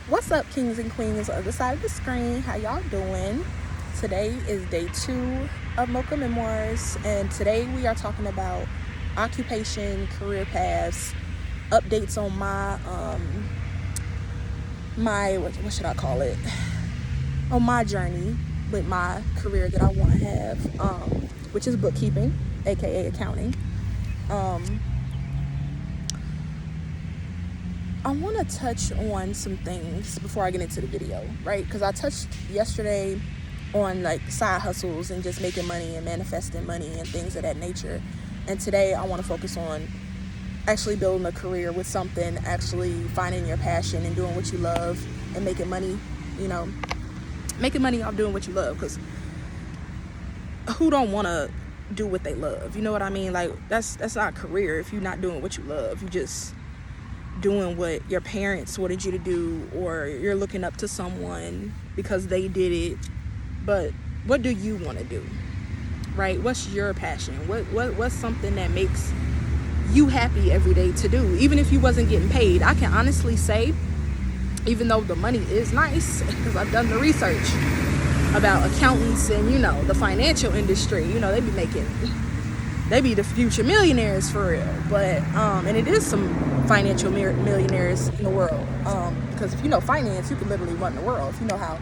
What's up, kings and queens on the other side of the screen? How y'all doing? Today is day 2 of Mocha Memoirs, and today we are talking about occupation, career paths, updates on my what should I call it? On my journey with my career that I want to have, which is bookkeeping, aka accounting. I want to touch on some things before I get into the video, right? Because I touched yesterday on like side hustles and just making money and manifesting money and things of that nature. And today I want to focus on actually building a career with something, actually finding your passion and doing what you love and making money, making money off doing what you love. Because who don't want to do what they love? You know what I mean? Like that's not a career if you're not doing what you love. You just doing what your parents wanted you to do, or you're looking up to someone because they did it. But what do you want to do, right? What's your passion? What's something that makes you happy every day to do, even if you wasn't getting paid? I can honestly say, even though the money is nice, because I've done the research about accountants and the financial industry, they be the future millionaires for real. But and it is some financial millionaires in the world, because if you know finance, you can literally run the world if you know how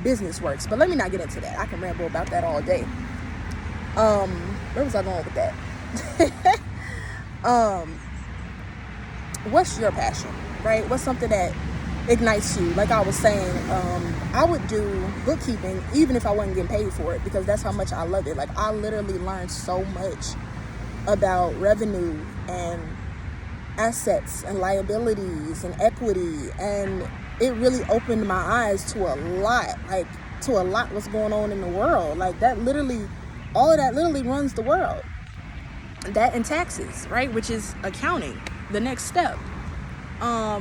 business works. But let me not get into that. I can ramble about that all day. Where was I going with that? What's your passion, right? What's something that ignites you? Like I was saying, I would do bookkeeping even if I wasn't getting paid for it, because that's how much I love it. Like I literally learned so much about revenue and assets and liabilities and equity, and it really opened my eyes to a lot what's going on in the world. Like that literally, all of that literally runs the world. That and taxes, right? Which is accounting, the next step. I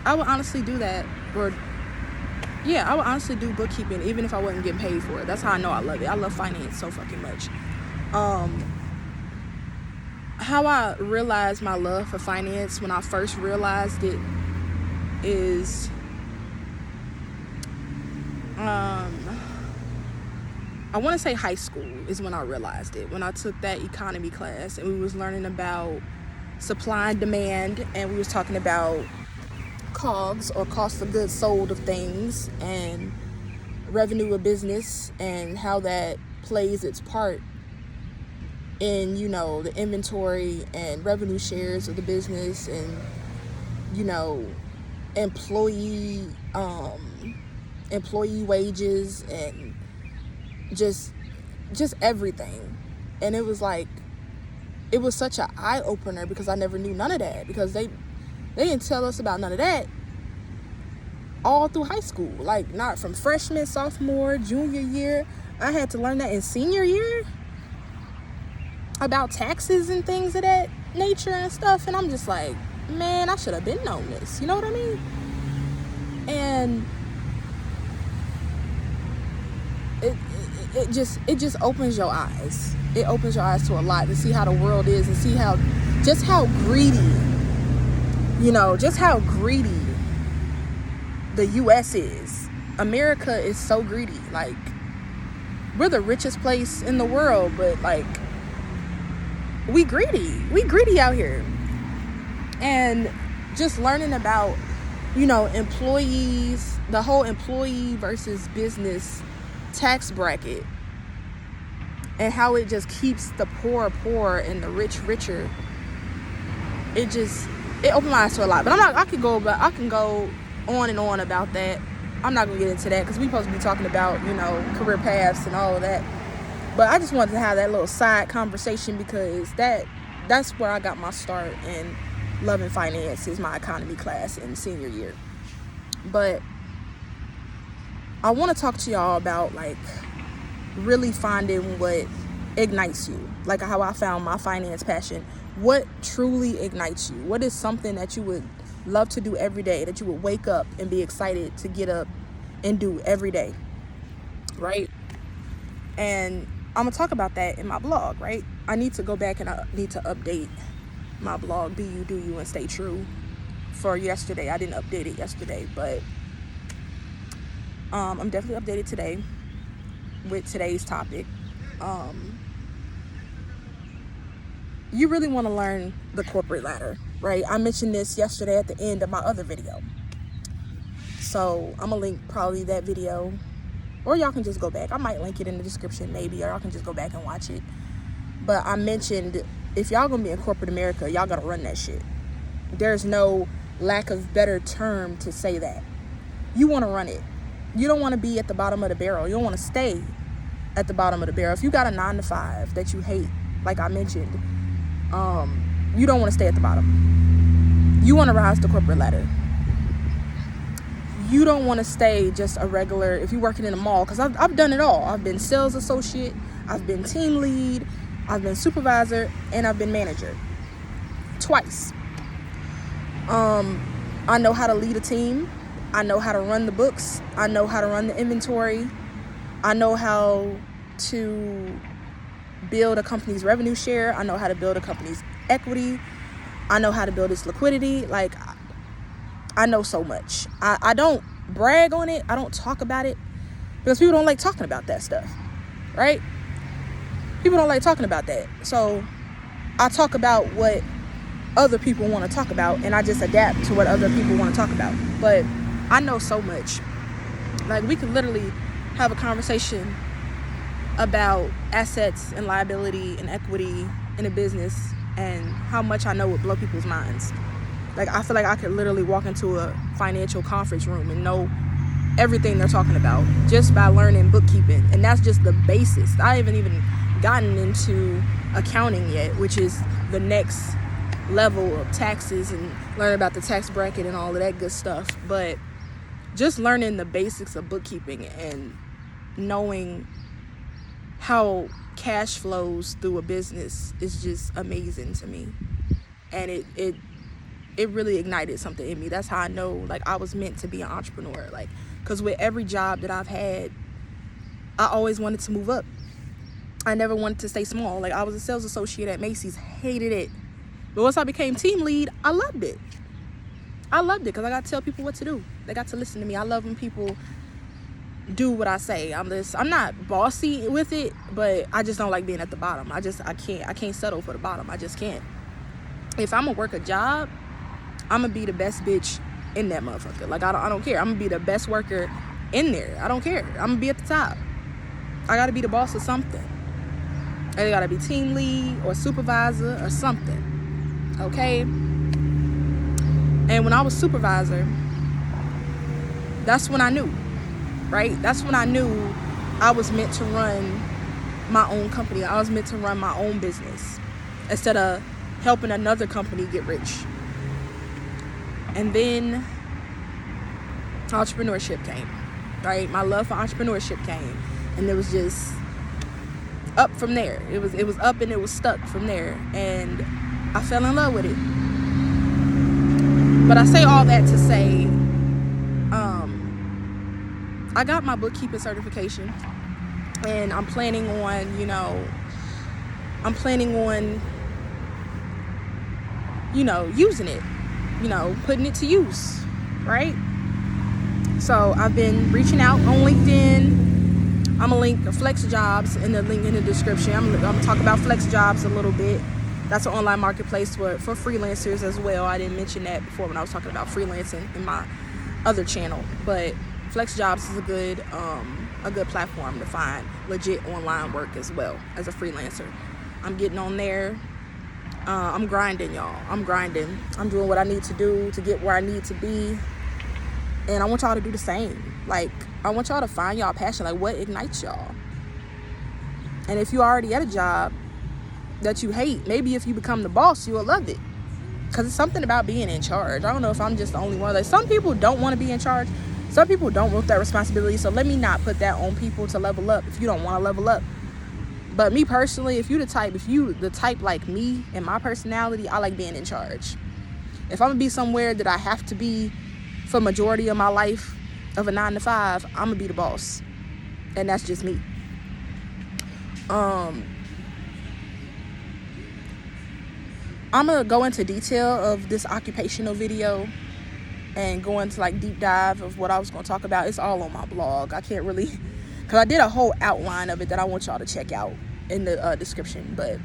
would honestly do that, I would honestly do bookkeeping even if I wasn't getting paid for it. That's how I know I love it. I love finance so fucking much. How I realized my love for finance when I first realized it is, I want to say high school is when I realized it, when I took that economy class and we was learning about supply and demand, and we was talking about COGS, or cost of goods sold, of things, and revenue of business, and how that plays its part in the inventory and revenue shares of the business, and employee wages, and just everything. And it was such an eye-opener, because I never knew none of that, because they didn't tell us about none of that all through high school. Like not from freshman, sophomore, junior year. I had to learn that in senior year about taxes and things of that nature and stuff. And I'm just like, man, I should have been known this. You know what I mean? And it just opens your eyes. It opens your eyes to a lot, to see how the world is, and see how greedy, how greedy the U.S. is. America is so greedy. Like, we're the richest place in the world, but like, we greedy out here. And just learning about, employees, the whole employee versus business tax bracket, and how it just keeps the poor and the rich richer. It opened my eyes to a lot. But I can go on and on about that. I'm not gonna get into that, because we're supposed to be talking about career paths and all of that. But I just wanted to have that little side conversation, because that's where I got my start in loving finance, is my economy class in senior year. But I want to talk to y'all about like really finding what ignites you, like how I found my finance passion. What truly ignites you? What is something that you would love to do every day, that you would wake up and be excited to get up and do every day, right? And I'm gonna talk about that in my blog, right? I need to go back and I need to update my blog, Be You, Do You, and Stay True, for yesterday. I didn't update it yesterday, but I'm definitely updated today with today's topic. You really want to learn the corporate ladder, right? I mentioned this yesterday at the end of my other video. So I'm gonna link probably that video, or y'all can just go back. I might link it in the description maybe, or y'all can just go back and watch it. But I mentioned, if y'all gonna be in corporate America, y'all gotta run that shit. There's no lack of better term to say that. You want to run it. You don't want to be at the bottom of the barrel. You don't want to stay at the bottom of the barrel. If you got a 9-to-5 that you hate, like I mentioned, you don't want to stay at the bottom. You want to rise the corporate ladder. You don't want to stay just a regular, if you're working in a mall, because I've done it all. I've been sales associate, I've been team lead, I've been supervisor, and I've been manager. Twice. I know how to lead a team. I know how to run the books. I know how to run the inventory. I know how to build a company's revenue share. I know how to build a company's equity. I know how to build its liquidity. Like, I know so much. I don't brag on it. I don't talk about it because people don't like talking about that stuff, right? People don't like talking about that. So I talk about what other people want to talk about, and I just adapt to what other people want to talk about. But I know so much. Like, we could literally have a conversation about assets and liability and equity in a business, and how much I know would blow people's minds. Like, I feel like I could literally walk into a financial conference room and know everything they're talking about just by learning bookkeeping. And that's just the basics. I haven't even gotten into accounting yet, which is the next level of taxes, and learn about the tax bracket and all of that good stuff. But just learning the basics of bookkeeping and knowing how cash flows through a business is just amazing to me. And it really ignited something in me. That's how I know, like, I was meant to be an entrepreneur. Like, because with every job that I've had, I always wanted to move up. I never wanted to stay small. Like, I was a sales associate at Macy's, hated it. But once I became team lead, I loved it. I loved it because I got to tell people what to do. They got to listen to me. I love when people do what I say. I'm not bossy with it, but I just don't like being at the bottom. I can't settle for the bottom. I just can't. If I'm gonna work a job, I'm gonna be the best bitch in that motherfucker. Like, I don't care. I'm gonna be the best worker in there. I don't care. I'm gonna be at the top. I gotta be the boss of something. I gotta be team lead or supervisor or something. Okay? And when I was supervisor, that's when I knew, right? That's when I knew I was meant to run my own company. I was meant to run my own business instead of helping another company get rich. And then entrepreneurship came, right? My love for entrepreneurship came, and it was just up from there. It was up and it was stuck from there, and I fell in love with it. But I say all that to say, I got my bookkeeping certification, and I'm planning on, using it, putting it to use, right? So I've been reaching out on LinkedIn. I'm gonna link FlexJobs in the link in the description. I'm gonna talk about FlexJobs a little bit. That's an online marketplace for freelancers as well. I didn't mention that before when I was talking about freelancing in my other channel, but FlexJobs is a good platform to find legit online work as well as a freelancer. I'm getting on there. I'm grinding, y'all. I'm grinding. I'm doing what I need to do to get where I need to be. And I want y'all to do the same. Like, I want y'all to find y'all passion. Like, what ignites y'all? And if you're already at a job that you hate, maybe if you become the boss, you'll love it. Because it's something about being in charge. I don't know if I'm just the only one. Like, some people don't want to be in charge. Some people don't want that responsibility. So let me not put that on people to level up if you don't want to level up. But me personally, if you the type like me and my personality, I like being in charge. If I'm gonna be somewhere that I have to be for majority of my life of a 9-to-5, I'm gonna be the boss. And that's just me. I'm gonna go into detail of this occupational video and go into like deep dive of what I was going to talk about, it's all on my blog. I can't really, because I did a whole outline of it that I want y'all to check out in the description. But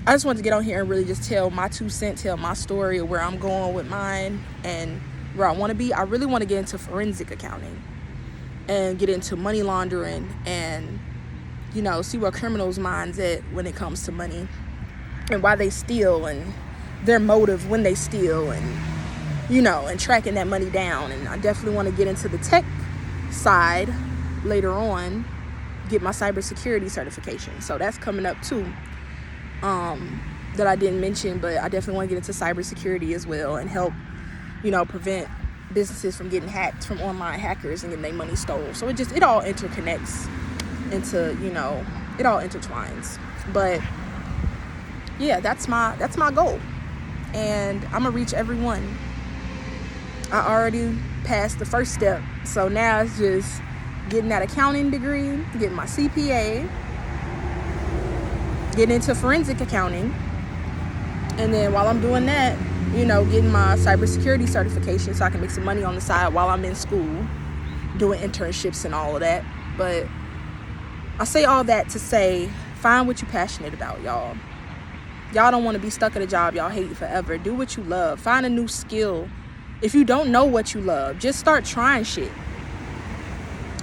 I just wanted to get on here and really just tell my 2 cents, tell my story of where I'm going with mine and where I want to be. I really want to get into forensic accounting and get into money laundering and, you know, see where criminals' minds at when it comes to money and why they steal and their motive when they steal and, you know, and tracking that money down. And I definitely want to get into the tech side later on, get my cybersecurity certification. So that's coming up too, that I didn't mention, but I definitely want to get into cybersecurity as well and help, you know, prevent businesses from getting hacked from online hackers and getting their money stolen. So it all interconnects into, you know, it all intertwines. But yeah, that's my goal, and I'm gonna reach everyone. I already passed the first step, so now it's just getting that accounting degree, getting my CPA, getting into forensic accounting, and then while I'm doing that, you know, getting my cybersecurity certification so I can make some money on the side while I'm in school, doing internships and all of that. But I say all that to say, find what you're passionate about, y'all. Y'all don't want to be stuck at a job y'all hate forever. Do what you love. Find a new skill. If you don't know what you love, just start trying shit.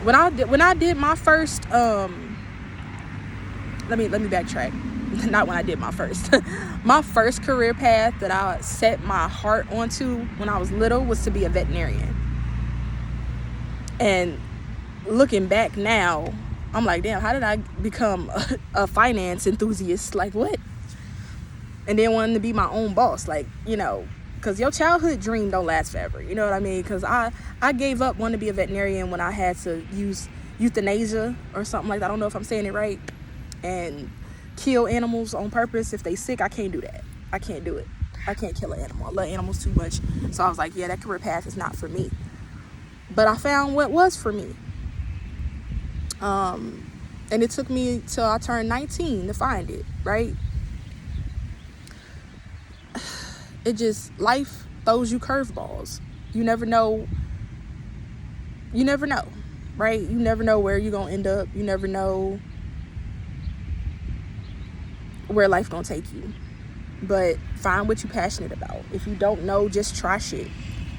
When I did my first let me backtrack. Not when I did my first. My first career path that I set my heart onto when I was little was to be a veterinarian. And looking back now, I'm like, damn, how did I become a finance enthusiast? Like, what? And then wanting to be my own boss, like, you know, because your childhood dream don't last forever. You know what I mean? Because I gave up wanting to be a veterinarian when I had to use euthanasia or something like that. I don't know if I'm saying it right. And kill animals on purpose. If they sick, I can't do that. I can't do it. I can't kill an animal. I love animals too much. So I was like, yeah, that career path is not for me. But I found what was for me. And it took me till I turned 19 to find it, right? It just, life throws you curveballs. You never know, right? You never know where you're going to end up. You never know where life going to take you. But find what you're passionate about. If you don't know, just try shit.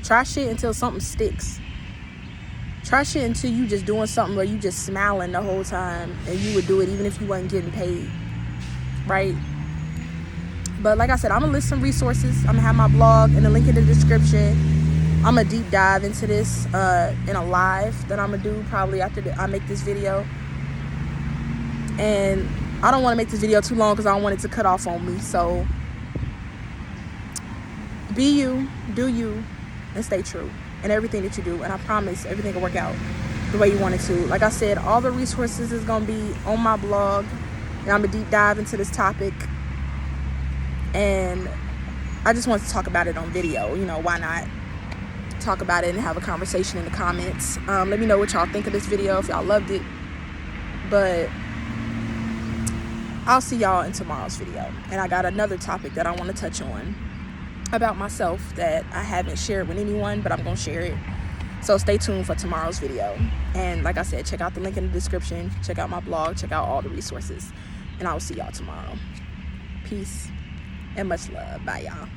Try shit until something sticks. Try shit until you just doing something where you just smiling the whole time and you would do it even if you wasn't getting paid, right? But like I said, I'm going to list some resources. I'm going to have my blog and the link in the description. I'm going to deep dive into this in a live that I'm going to do probably after I make this video. And I don't want to make this video too long because I don't want it to cut off on me. So be you, do you, and stay true in everything that you do. And I promise everything will work out the way you want it to. Like I said, all the resources is going to be on my blog. And I'm going to deep dive into this topic. And I just want to talk about it on video. You know, why not talk about it and have a conversation in the comments. Let me know what y'all think of this video, if y'all loved it. But I'll see y'all in tomorrow's video. And I got another topic that I want to touch on about myself that I haven't shared with anyone, but I'm going to share it. So stay tuned for tomorrow's video. And like I said, check out the link in the description. Check out my blog. Check out all the resources. And I will see y'all tomorrow. Peace and much love. Bye, y'all.